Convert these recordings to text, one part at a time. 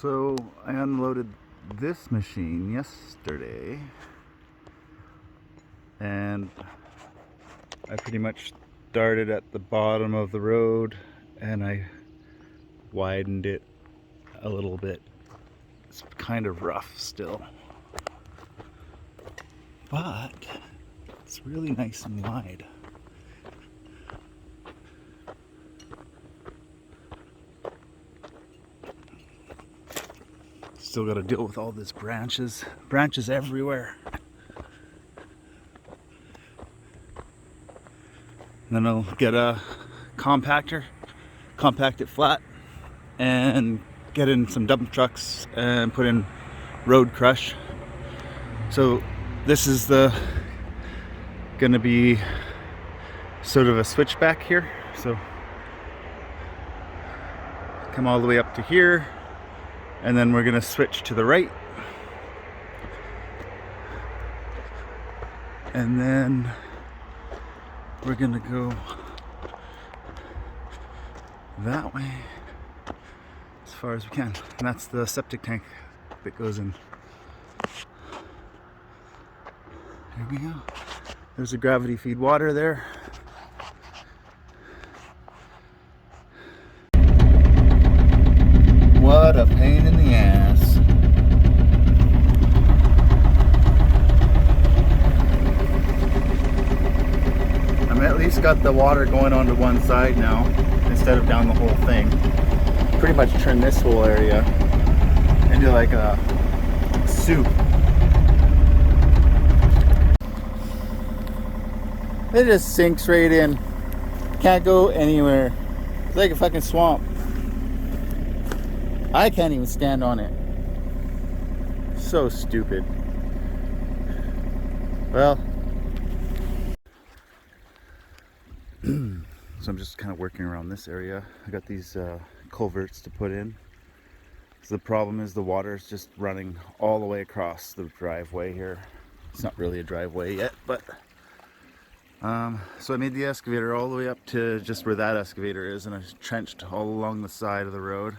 So I unloaded this machine yesterday, and I pretty much started at the bottom of the road and I widened it a little bit. It's kind of rough still, but it's really nice and wide. Still got to deal with all this branches everywhere. And then I'll get a compactor, compact it flat, and get in some dump trucks and put in road crush. So this is gonna be sort of a switchback here. So come all the way up to here, and then we're gonna switch to the right, and then we're gonna go that way as far as we can. And that's the septic tank that goes in. There we go. There's a gravity feed water there. What a pain in the ass. I'm at least got the water going onto one side now instead of down the whole thing. Pretty much turn this whole area into like a soup. It just sinks right in. Can't go anywhere. It's like a fucking swamp. I can't even stand on it. So stupid. Well, so I'm just kind of working around this area. I got these culverts to put in. So the problem is the water is just running all the way across the driveway here. It's not really a driveway yet, but so I made the excavator all the way up to just where that excavator is, and I trenched all along the side of the road.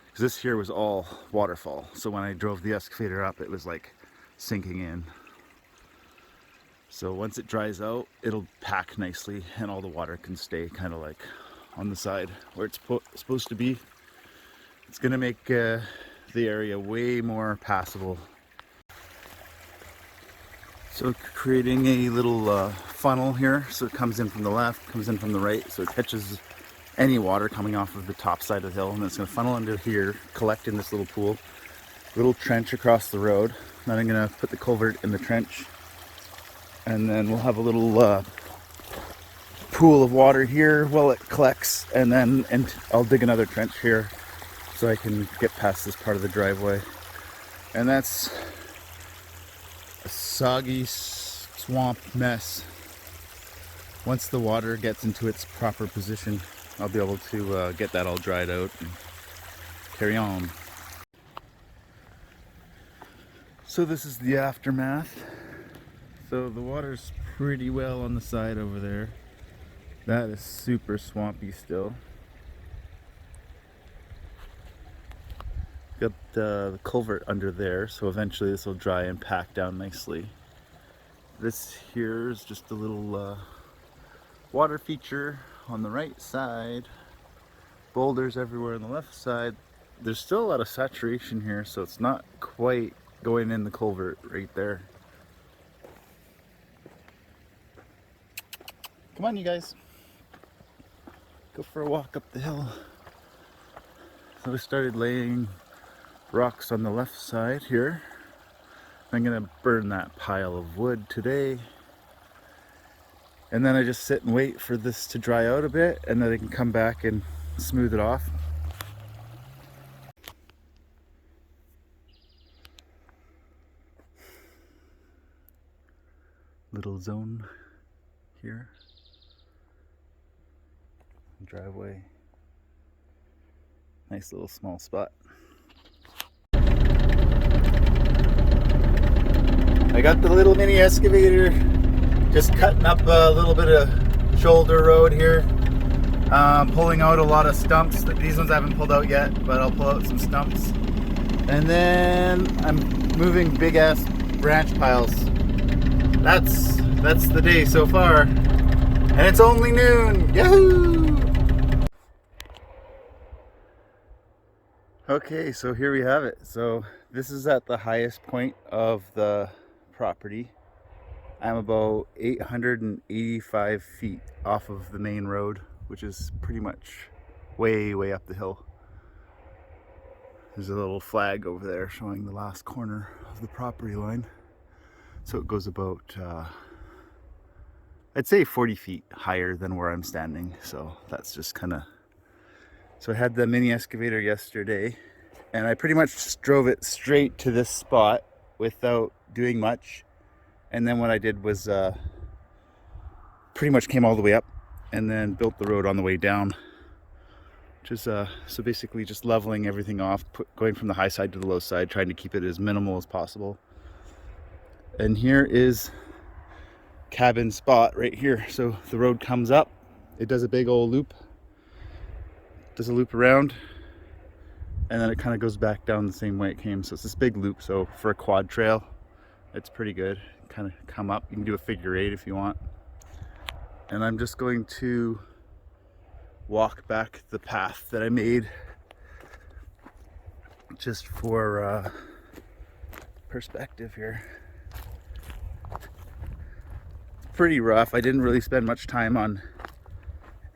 Because this here was all waterfall. So when I drove the excavator up, it was like sinking in. So once it dries out, it'll pack nicely and all the water can stay kind of like on the side where it's supposed to be. It's gonna make the area way more passable. So creating a little funnel here, so it comes in from the left, comes in from the right, so it catches any water coming off of the top side of the hill, and it's gonna funnel into here, collect in this little pool, little trench across the road. Then I'm gonna put the culvert in the trench, and then we'll have a little pool of water here while it collects, and I'll dig another trench here so I can get past this part of the driveway. And that's a soggy swamp mess. Once the water gets into its proper position, I'll be able to get that all dried out and carry on. So this is the aftermath. So the water's pretty well on the side over there. That is super swampy still. Got the culvert under there, so eventually this will dry and pack down nicely. This here is just a little water feature on the right side. Boulders everywhere on the left side. There's still a lot of saturation here, so it's not quite going in the culvert right there. Come on, you guys. Go for a walk up the hill. So we started laying rocks on the left side here. I'm gonna burn that pile of wood today. And then I just sit and wait for this to dry out a bit, and then I can come back and smooth it off. Little zone here. Driveway. Nice little small spot. I got the little mini excavator just cutting up a little bit of shoulder road here. Pulling out a lot of stumps. These ones I haven't pulled out yet, but I'll pull out some stumps. And then I'm moving big ass branch piles. That's the day so far. And it's only noon. Yahoo! Okay, so here we have it. So this is at the highest point of the property. I'm about 885 feet off of the main road, which is pretty much way up the hill. There's a little flag over there showing the last corner of the property line. So it goes about, I'd say 40 feet higher than where I'm standing. So that's just kind of, so I had the mini excavator yesterday and I pretty much just drove it straight to this spot without doing much. And then what I did was pretty much came all the way up and then built the road on the way down. Which is, so basically just leveling everything off, going from the high side to the low side, trying to keep it as minimal as possible. And here is cabin spot right here. So the road comes up, it does a big old loop, does a loop around, and then it kind of goes back down the same way it came. So it's this big loop. So for a quad trail, it's pretty good. Kind of come up, you can do a figure eight if you want. And I'm just going to walk back the path that I made just for perspective here. Pretty rough. I didn't really spend much time on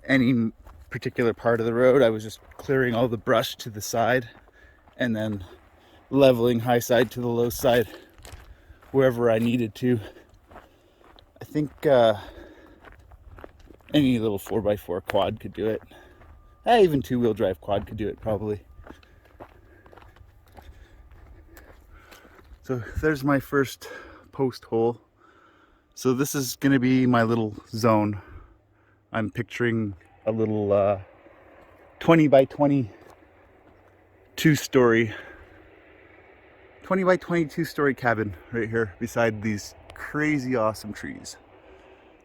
any particular part of the road. I was just clearing all the brush to the side and then leveling high side to the low side wherever I needed to. I think any little 4x4 quad could do it. Even two-wheel drive quad could do it probably. So there's my first post hole. So this is going to be my little zone. I'm picturing a little 20 by 20 two-story 20 by 22 story cabin right here beside these crazy awesome trees.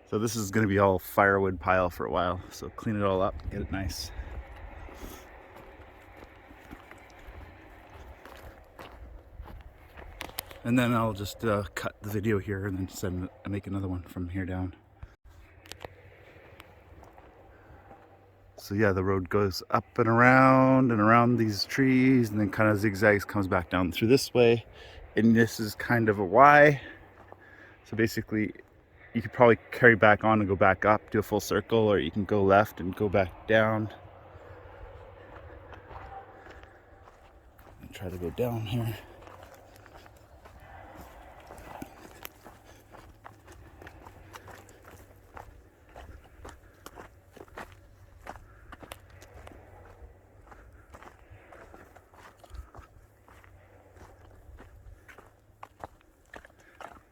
So this is going to be all firewood pile for a while. So clean it all up, get it nice. And then I'll just cut the video here and then make another one from here down. So yeah, the road goes up and around these trees and then kind of zigzags, comes back down through this way. And this is kind of a Y. So basically, you could probably carry back on and go back up, do a full circle, or you can go left and go back down. And try to go down here.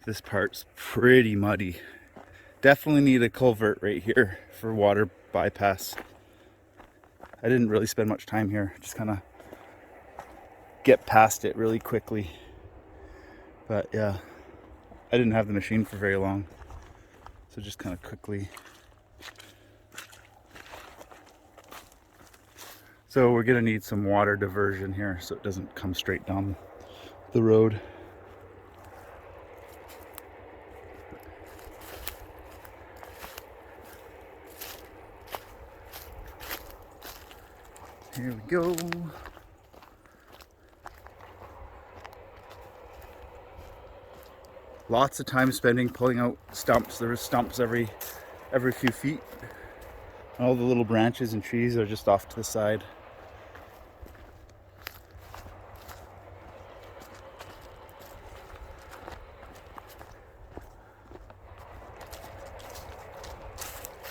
This part's pretty muddy. Definitely need a culvert right here for water bypass. I didn't really spend much time here, just kind of get past it really quickly. But yeah, I didn't have the machine for very long, so just kind of quickly. So we're gonna need some water diversion here so it doesn't come straight down the road. Here we go. Lots of time spending pulling out stumps. There are stumps every few feet. All the little branches and trees are just off to the side.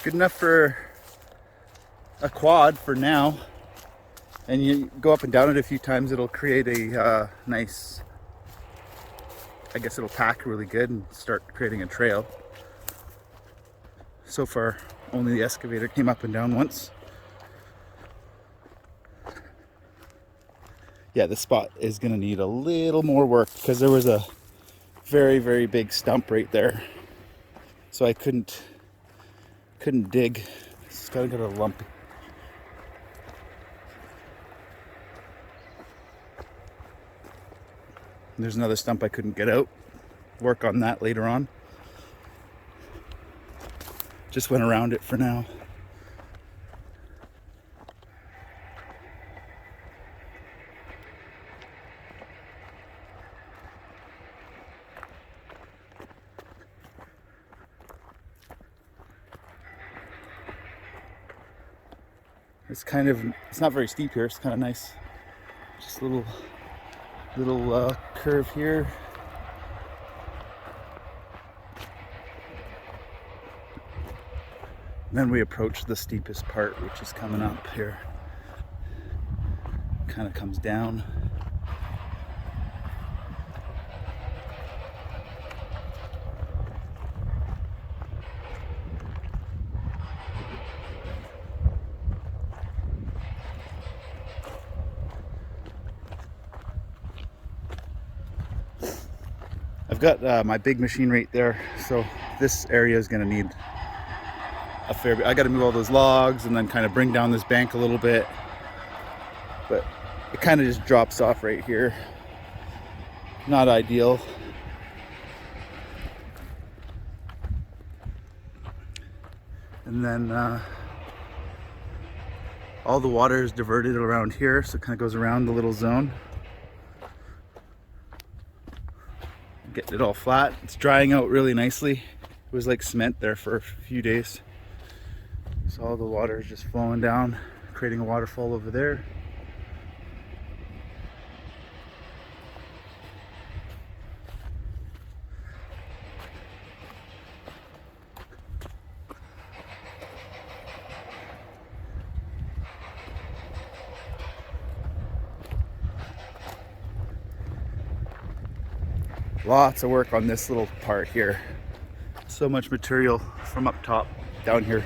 Good enough for a quad for now. And you go up and down it a few times, it'll create a nice, I guess it'll pack really good and start creating a trail. So far, only the excavator came up and down once. Yeah, this spot is gonna need a little more work because there was a very big stump right there. So I couldn't dig. It's gotta get a lump. And there's another stump I couldn't get out. Work on that later on. Just went around it for now. It's not very steep here. It's kind of nice. Just a little curve here. And then we approach the steepest part, which is coming up here. Kind of comes down. I've got my big machine right there, so this area is going to need a fair bit. I got to move all those logs and then kind of bring down this bank a little bit, but it kind of just drops off right here. Not ideal. And then all the water is diverted around here, so it kind of goes around the little zone. Getting it all flat. It's drying out really nicely. It was like cement there for a few days. So all the water is just flowing down, creating a waterfall over there. Lots of work on this little part here. So much material from up top down here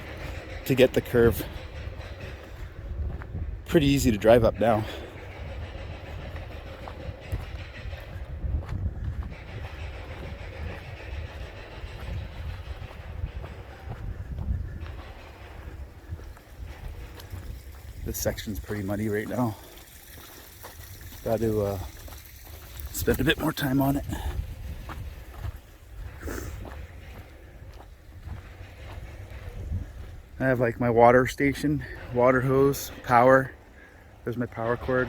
to get the curve. Pretty easy to drive up now. This section's pretty muddy right now. Got to spend a bit more time on it. I have like my water station, water hose, power. There's my power cord.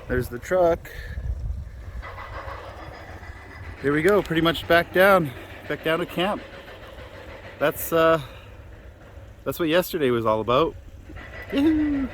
There's the truck. Here we go, pretty much back down to camp. That's what yesterday was all about. Yahoo!